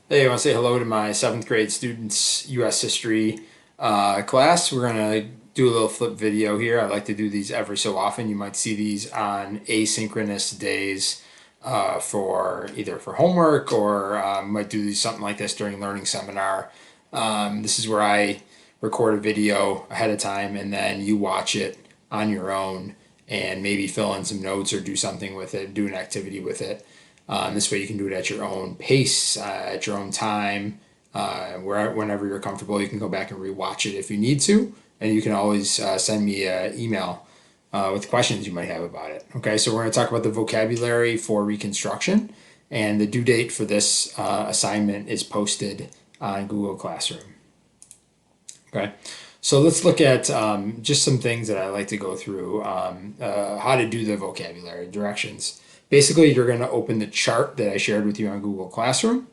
Hey, I want to say hello to my 7th grade students' U.S. history class. We're going to do a little flip video here. I like to do these every so often. You might see these on asynchronous days for either for homework or might do something like this during learning seminar. This is where I record a video ahead of time and then you watch it on your own and maybe fill in some notes or do something with it, do an activity with it. This way you can do it at your own pace, at your own time, whenever you're comfortable. You can go back and rewatch it if you need to, and you can always send me an email with questions you might have about it. Okay, so we're going to talk about the vocabulary for Reconstruction, and the due date for this assignment is posted on Google Classroom. Okay, so let's look at just some things that I like to go through, how to do the vocabulary directions. Basically, you're going to open the chart that I shared with you on Google Classroom.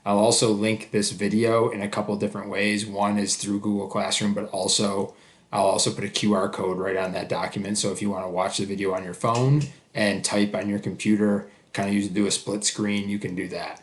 I'll also link this video in a couple different ways. One is through Google Classroom, but I'll also put a QR code right on that document. So if you want to watch the video on your phone and type on your computer, kind of do a split screen, you can do that.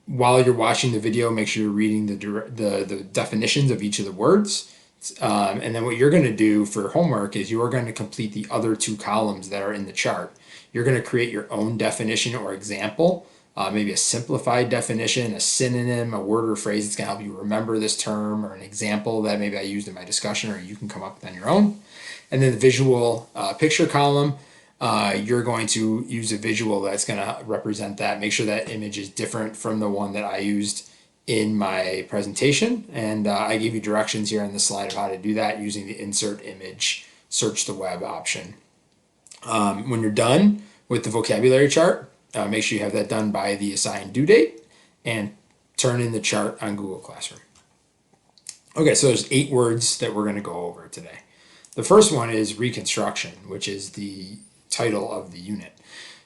While you're watching the video, make sure you're reading the definitions of each of the words. And then what you're going to do for homework is you're going to complete the other two columns that are in the chart. You're going to create your own definition or example, maybe a simplified definition, a synonym, a word or phrase that's going to help you remember this term, or an example that maybe I used in my discussion or you can come up with on your own. And then the visual picture column, you're going to use a visual that's going to represent that. Make sure that image is different from the one that I used in my presentation. And I gave you directions here on the slide of how to do that using the insert image, search the web option. When you're done with the vocabulary chart, make sure you have that done by the assigned due date and turn in the chart on Google Classroom. Okay, so there's 8 words that we're going to go over today. The first one is Reconstruction, which is the title of the unit.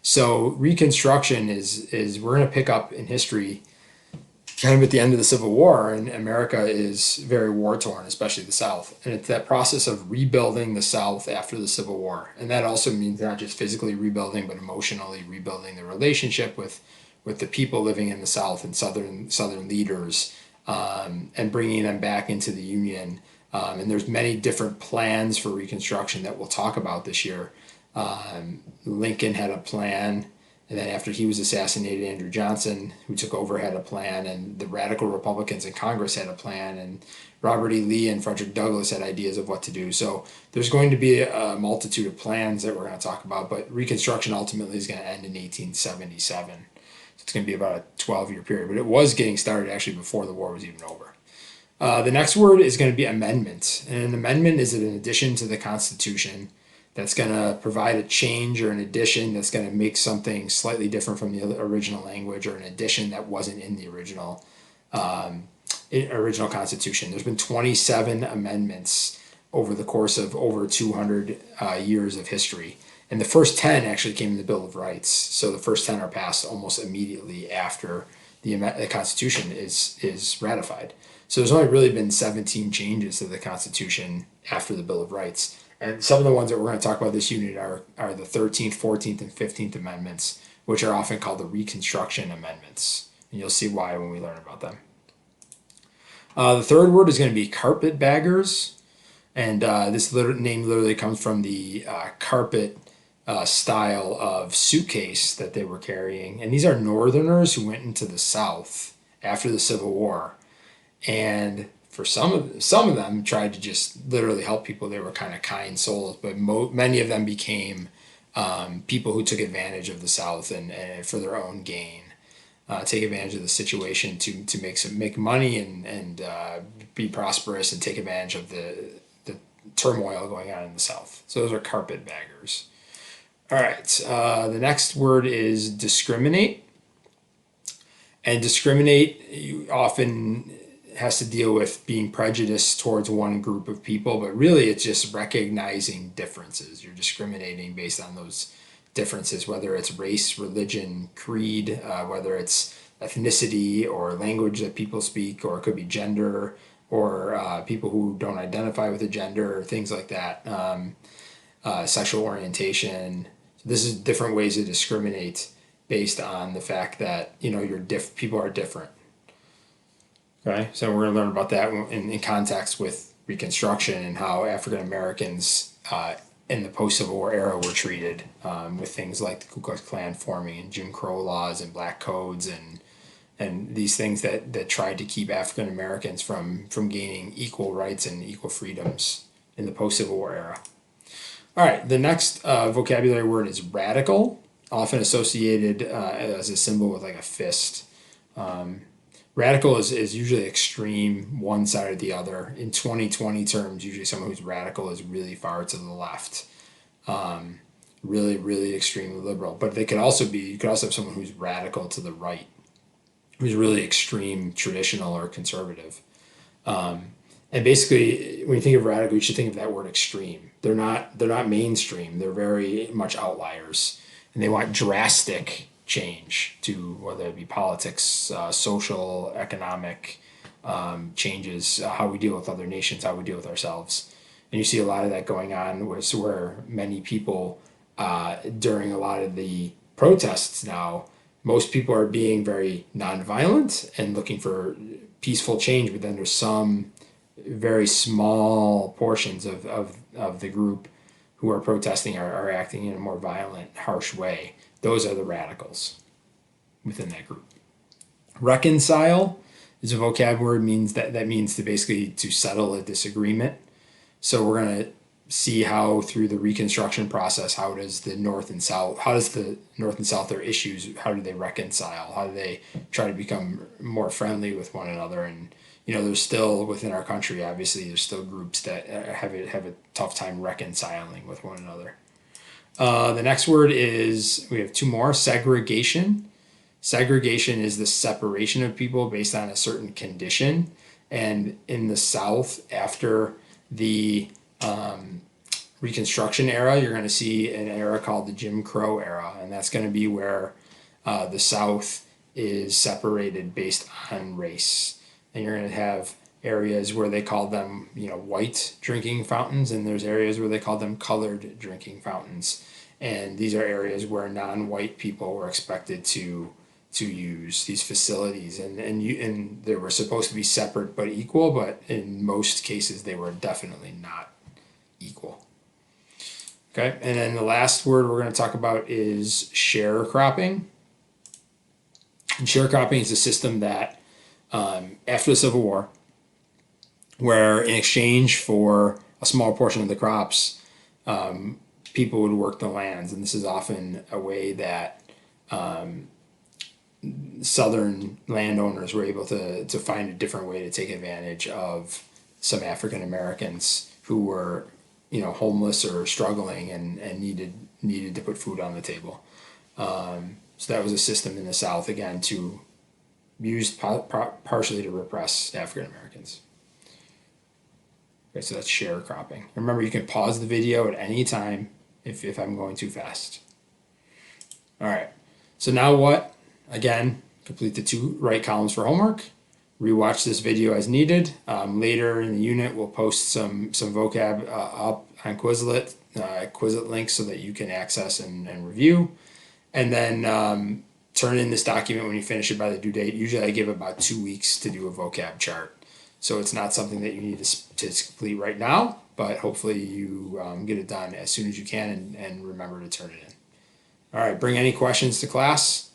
So Reconstruction is we're going to pick up in history kind of at the end of the Civil War, and America is very war-torn, especially the South. And it's that process of rebuilding the South after the Civil War. And that also means not just physically rebuilding, but emotionally rebuilding the relationship with the people living in the South and Southern leaders, and bringing them back into the Union. And there's many different plans for Reconstruction that we'll talk about this year. Lincoln had a plan. And then after he was assassinated, Andrew Johnson, who took over, had a plan, and the radical Republicans in Congress had a plan, and Robert E. Lee and Frederick Douglass had ideas of what to do. So there's going to be a multitude of plans that we're going to talk about, but Reconstruction ultimately is going to end in 1877. So it's going to be about a 12-year period, but it was getting started actually before the war was even over. The next word is going to be amendment. And an amendment is an addition to the Constitution that's going to provide a change or an addition that's going to make something slightly different from the original language, or an addition that wasn't in the original Constitution. There's been 27 amendments over the course of over 200 years of history. And the first 10 actually came in the Bill of Rights. So the first 10 are passed almost immediately after the Constitution is ratified. So there's only really been 17 changes to the Constitution after the Bill of Rights. And some of the ones that we're going to talk about this unit are the 13th, 14th, and 15th Amendments, which are often called the Reconstruction Amendments. And you'll see why when we learn about them. The third word is going to be Carpetbaggers. And this name literally comes from the carpet style of suitcase that they were carrying. And these are Northerners who went into the South after the Civil War. And for some of them tried to just literally help people. They were kind of kind souls, but many of them became people who took advantage of the South and for their own gain, take advantage of the situation to make money and be prosperous and take advantage of the turmoil going on in the South. So those are carpetbaggers. All right, the next word is discriminate. And discriminate often has to deal with being prejudiced towards one group of people, but really it's just recognizing differences. You're discriminating based on those differences, whether it's race, religion, creed, whether it's ethnicity or language that people speak, or it could be gender, or people who don't identify with a gender, or things like that, sexual orientation. This is different ways to discriminate based on the fact that, you know, people are different. Okay, so we're going to learn about that in context with Reconstruction and how African Americans in the post-Civil War era were treated, with things like the Ku Klux Klan forming and Jim Crow laws and black codes and these things that tried to keep African Americans from gaining equal rights and equal freedoms in the post-Civil War era. All right, the next vocabulary word is radical, often associated as a symbol with like a fist. Radical is usually extreme, one side or the other. In 2020 terms, usually someone who's radical is really far to the left, really, really extremely liberal. But you could also have someone who's radical to the right, who's really extreme, traditional, or conservative. And basically, when you think of radical, you should think of that word extreme. They're not mainstream. They're very much outliers, and they want drastic change to whether it be politics, social, economic changes, how we deal with other nations, how we deal with ourselves. And you see a lot of that going on where many people, during a lot of the protests now, most people are being very nonviolent and looking for peaceful change, but then there's some very small portions of the group who are protesting are acting in a more violent, harsh way. Those are the radicals within that group. Reconcile is a vocab word that means to basically to settle a disagreement. So we're going to see how through the Reconstruction process, how does the North and South, their issues, how do they reconcile? How do they try to become more friendly with one another? And you know, there's still within our country, obviously, there's still groups that have a tough time reconciling with one another. The next word is, we have two more, segregation. Segregation is the separation of people based on a certain condition. And in the South, after the Reconstruction era, you're going to see an era called the Jim Crow era. And that's going to be where the South is separated based on race. And you're going to have areas where they call them, you know, white drinking fountains, and there's areas where they call them colored drinking fountains. And these are areas where non-white people were expected to use these facilities, and they were supposed to be separate but equal, but in most cases they were definitely not equal. Okay, and then the last word we're going to talk about is sharecropping. And sharecropping is a system that after the Civil War, where in exchange for a small portion of the crops, people would work the lands, and this is often a way that Southern landowners were able to find a different way to take advantage of some African Americans who were, you know, homeless or struggling and needed to put food on the table. So that was a system in the South, again, to used partially to repress African Americans. Okay, so that's sharecropping. Remember, you can pause the video at any time if I'm going too fast. All right, so now what? Again, complete the 2 right columns for homework. Rewatch this video as needed. Later in the unit, we'll post some vocab up on Quizlet, Quizlet links so that you can access and review. And then turn in this document when you finish it by the due date. Usually I give about 2 weeks to do a vocab chart. So it's not something that you need to complete right now, but hopefully you get it done as soon as you can and remember to turn it in. All right, bring any questions to class.